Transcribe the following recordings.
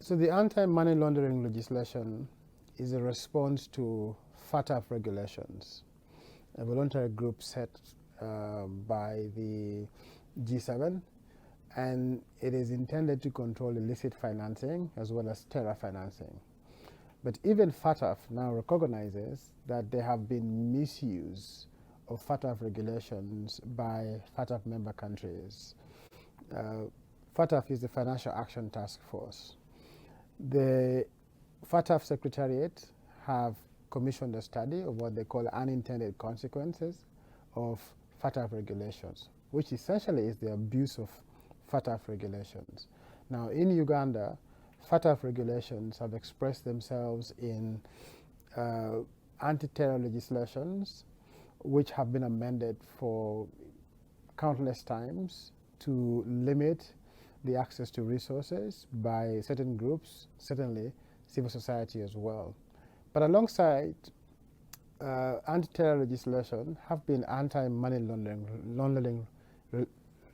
So the anti-money laundering legislation is a response to FATF regulations, a voluntary group set by the G7, and it is intended to control illicit financing as well as terror financing. But even FATF now recognizes that there have been misuse of FATF regulations by FATF member countries. FATF is the Financial Action Task Force. The FATF Secretariat have commissioned a study of what they call unintended consequences of FATF regulations, which essentially is the abuse of FATF regulations. Now, in Uganda, FATF regulations have expressed themselves in anti-terror legislations, which have been amended for countless times to limit the access to resources by certain groups, certainly civil society as well. But alongside anti-terror legislation have been anti-money laundering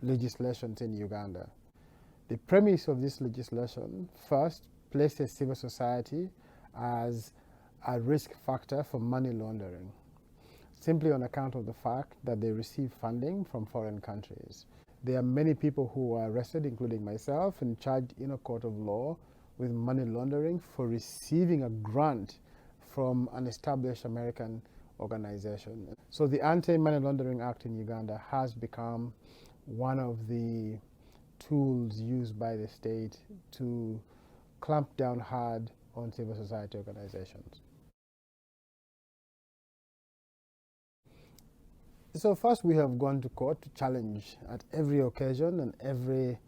legislations in Uganda. The premise of this legislation first places civil society as a risk factor for money laundering, simply on account of the fact that they receive funding from foreign countries. There are many people who are arrested, including myself, and charged in a court of law with money laundering for receiving a grant from an established American organization. So the Anti-Money Laundering Act in Uganda has become one of the tools used by the state to clamp down hard on civil society organizations. So first, we have gone to court to challenge at every occasion and every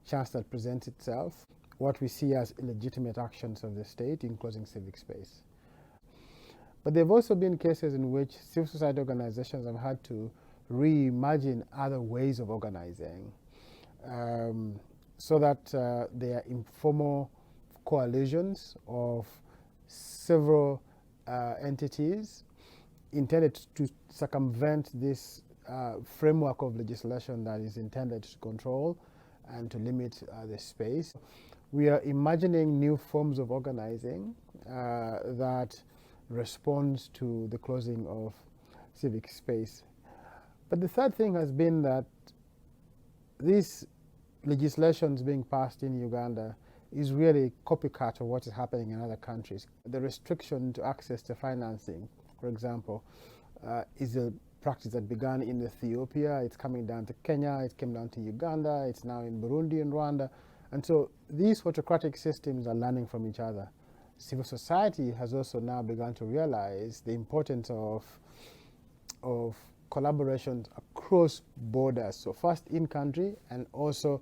chance that presents itself what we see as illegitimate actions of the state in closing civic space. But there have also been cases in which civil society organizations have had to reimagine other ways of organizing so that they are informal coalitions of several entities intended to circumvent this framework of legislation that is intended to control and to limit the space. We are imagining new forms of organizing that responds to the closing of civic space. But the third thing has been that these legislations being passed in Uganda is really a copycat of what is happening in other countries. The restriction to access to financing, for example, is a practice that began in Ethiopia. It's coming down to Kenya, it came down to Uganda, it's now in Burundi and Rwanda. And so these autocratic systems are learning from each other. Civil society has also now begun to realize the importance of collaborations across borders. So first in country and also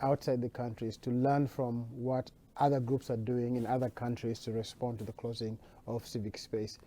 outside the countries to learn from what other groups are doing in other countries to respond to the closing of civic space.